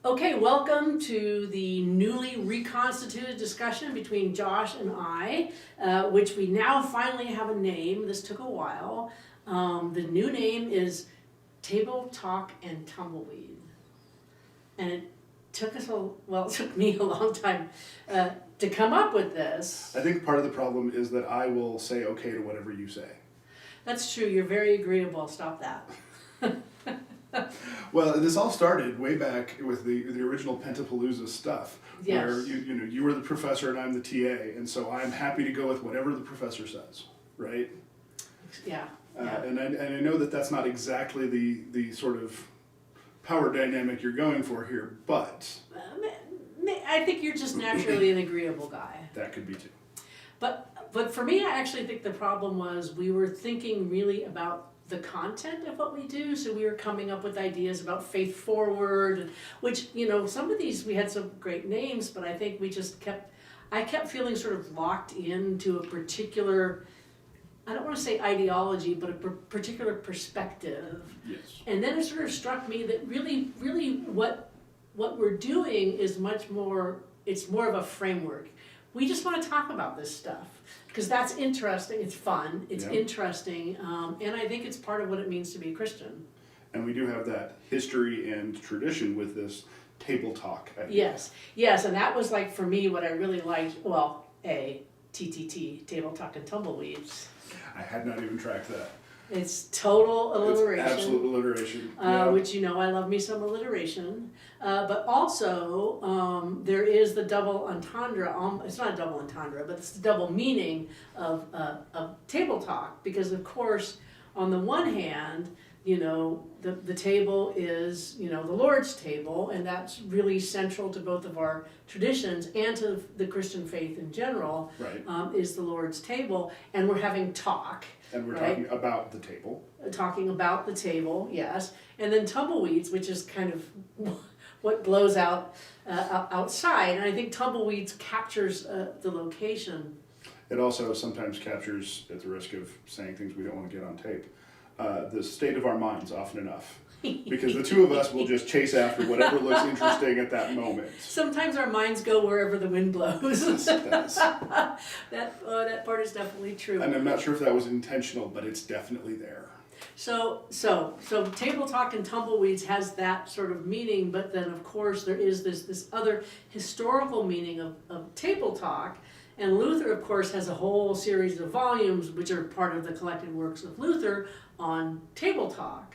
Okay, welcome to the newly reconstituted discussion between Josh and I, which we now finally have a name. This took a while. The new name is Table Talk and Tumbleweed. And it took it took me a long time to come up with this. I think part of the problem is that I will say okay to whatever you say. That's true, you're very agreeable, stop that. Well, this all started way back with the original Pentapalooza stuff, Yes. where you were the professor and I'm the TA, and so I'm happy to go with whatever the professor says, right? Yeah. And I know that that's not exactly the sort of power dynamic you're going for here, but I think you're just naturally an agreeable guy. that could be too. But for me, I actually think the problem was we were thinking really about the content of what we do, so we were coming up with ideas about faith forward, which, some of these we had some great names, but I think we just I kept feeling sort of locked into a particular, I don't want to say ideology, but a particular perspective. Yes. And then it sort of struck me that really what we're doing is it's more of a framework. We just want to talk about this stuff because that's interesting, it's fun, it's interesting, and I think it's part of what it means to be a Christian. And we do have that history and tradition with this table talk idea. Yes, and that was like for me what I really liked, TTT, Table Talk and Tumbleweeds. I had not even tracked that. It's total alliteration. It's absolute alliteration. Which I love me some alliteration. But also, there is the double entendre, it's not a double entendre, but it's the double meaning of table talk. Because of course, on the one hand, the table is, the Lord's table, and that's really central to both of our traditions and to the Christian faith in general, right. Is the Lord's table, and we're having talk. And we're right? talking about the table. Talking about the table, yes. And then tumbleweeds, which is kind of what blows out outside. And I think tumbleweeds captures the location. It also sometimes captures, at the risk of saying things we don't want to get on tape, the state of our minds often enough. Because the two of us will just chase after whatever looks interesting at that moment. Sometimes our minds go wherever the wind blows. Yes, it does. That part is definitely true. And I'm not sure if that was intentional, but it's definitely there. So Table Talk and Tumbleweeds has that sort of meaning, but then of course there is this other historical meaning of Table Talk. And Luther, of course, has a whole series of volumes which are part of the collected works of Luther on Table Talk.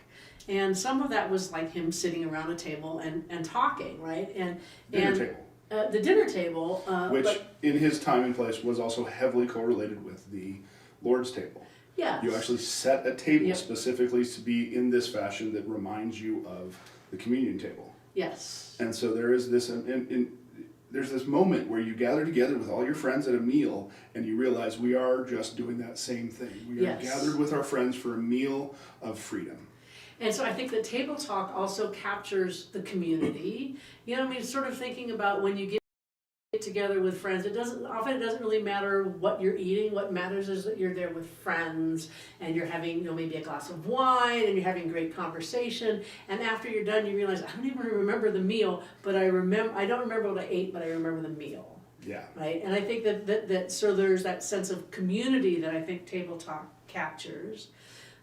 And some of that was like him sitting around a table and talking, right? Dinner table. The dinner table. Which, in his time and place, was also heavily correlated with the Lord's table. Yeah. You actually set a table specifically to be in this fashion that reminds you of the communion table. Yes. And so there is this, there's this moment where you gather together with all your friends at a meal and you realize we are just doing that same thing. We are gathered with our friends for a meal of freedom. And so I think that Table Talk also captures the community. Sort of thinking about when you get together with friends, it doesn't really matter what you're eating. What matters is that you're there with friends and you're having, maybe a glass of wine and you're having great conversation. And after you're done, you realize, I don't even remember the meal, but I don't remember what I ate, but I remember the meal. Yeah. Right? And I think that so there's that sense of community that I think Table Talk captures.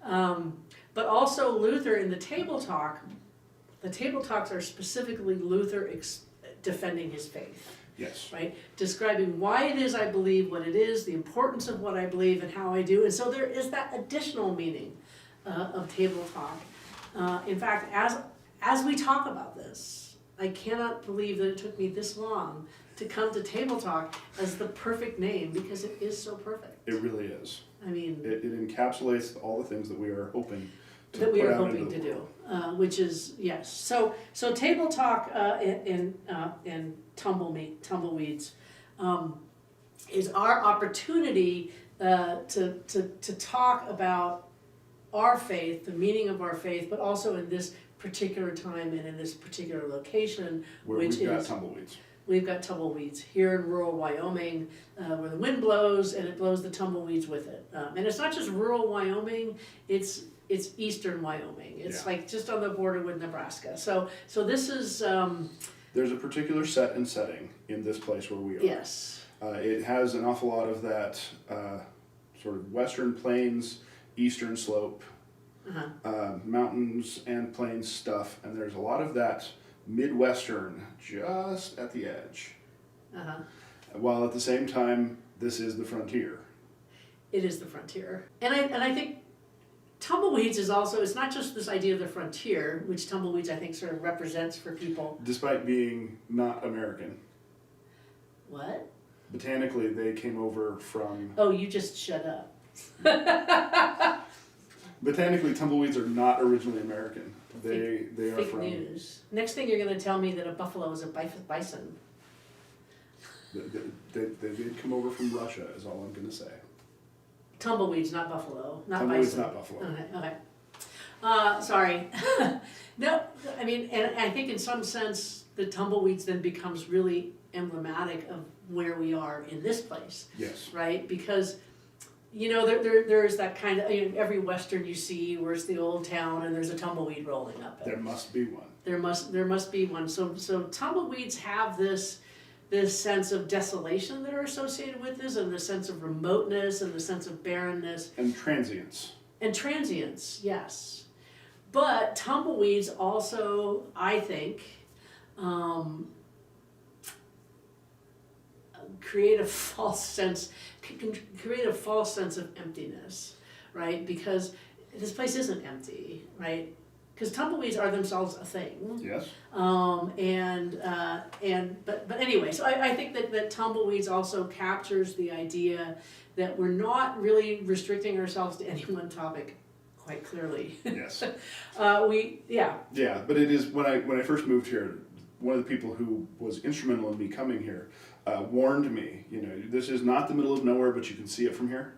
But also Luther in the Table Talks are specifically Luther defending his faith. Yes. Right? Describing why it is I believe what it is, the importance of what I believe and how I do. And so there is that additional meaning of Table Talk. In fact, as we talk about this, I cannot believe that it took me this long to come to Table Talk as the perfect name because it is so perfect. It really is. I mean, it encapsulates all the things that we are hoping to that we put are out hoping into to the do, world. which is yes. So Table Talk and Tumbleweeds is our opportunity to talk about our faith, the meaning of our faith, but also in this particular time and in this particular location, Where which we've got is tumbleweeds. We've got tumbleweeds here in rural Wyoming, where the wind blows and it blows the tumbleweeds with it. And it's not just rural Wyoming; it's eastern Wyoming. It's like just on the border with Nebraska. So this is There's a particular set and setting in this place where we are. Yes. It has an awful lot of that sort of western plains, eastern slope, mountains and plains stuff, and there's a lot of that midwestern just at the edge. While at the same time, this is the frontier. It is the frontier. And I think Tumbleweeds is also, it's not just this idea of the frontier, which Tumbleweeds I think sort of represents for people. Despite being not American. What? Botanically, they came over from... Oh, you just shut up. Botanically, tumbleweeds are not originally American. They are Fake from... news. Next thing you're going to tell me that a buffalo is a bison. They did come over from Russia, is all I'm going to say. Tumbleweeds, not buffalo. Not Tumbleweeds, bison. not buffalo. Okay. Sorry. No, I mean, and I think in some sense, the tumbleweeds then becomes really emblematic of where we are in this place. Yes. Right? Because, you know, there's that kind of, you know, every Western you see where it's the old town and there's a tumbleweed rolling up it. There must be one. There must be one. So tumbleweeds have this sense of desolation that are associated with this, and the sense of remoteness, and the sense of barrenness. And transience. And transience, yes. But tumbleweeds also, I think, create a false sense, can create a false sense of emptiness, right? Because this place isn't empty, right? Because tumbleweeds are themselves a thing. Yes. But anyway, so I think that tumbleweeds also captures the idea that we're not really restricting ourselves to any one topic, quite clearly. Yes. Yeah, but it is, when I first moved here, one of the people who was instrumental in me coming here warned me, you know, this is not the middle of nowhere, but you can see it from here.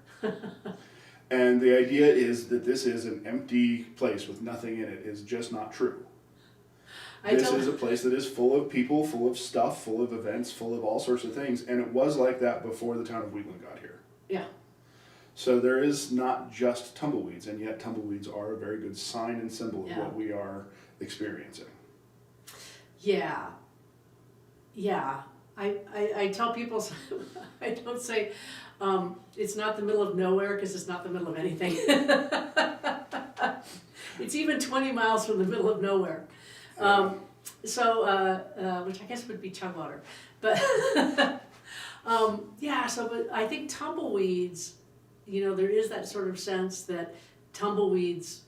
And the idea is that this is an empty place with nothing in it is just not true. This is a place that is full of people, full of stuff, full of events, full of all sorts of things, and it was like that before the town of Wheatland got here. Yeah. So there is not just tumbleweeds, and yet tumbleweeds are a very good sign and symbol of Yeah. what we are experiencing. Yeah. I tell people, I don't say, it's not the middle of nowhere because it's not the middle of anything. It's even 20 miles from the middle of nowhere. Which I guess would be Chugwater. But, but I think tumbleweeds, you know, there is that sort of sense that tumbleweeds,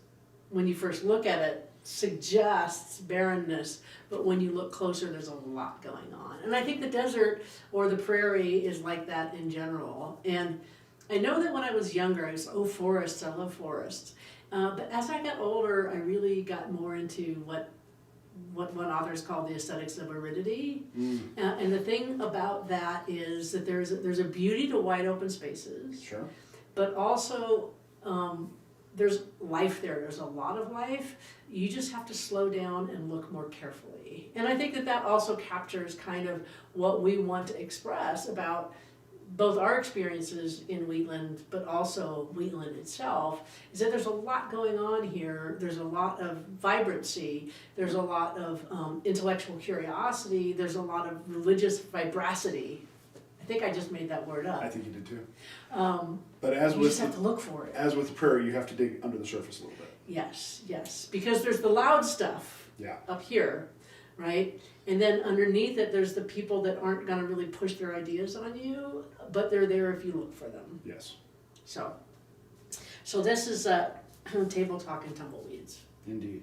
when you first look at it, suggests barrenness, but when you look closer, there's a lot going on. And I think the desert or the prairie is like that in general. And I know that when I was younger, I was, forests, I love forests. But as I got older, I really got more into what authors call the aesthetics of aridity. And the thing about that is that there's a beauty to wide open spaces. Sure. But also, there's life there. There's a lot of life. You just have to slow down and look more carefully. And I think that also captures kind of what we want to express about both our experiences in Wheatland, but also Wheatland itself, is that there's a lot going on here. There's a lot of vibrancy. There's a lot of intellectual curiosity. There's a lot of religious vibracity. I think I just made that word up. I think you did too. But you just have to look for it. As with the prairie, you have to dig under the surface a little bit. Yes, because there's the loud stuff up here, right? And then underneath it, there's the people that aren't going to really push their ideas on you, but they're there if you look for them. Yes. So this is Table Talk and Tumbleweeds. Indeed.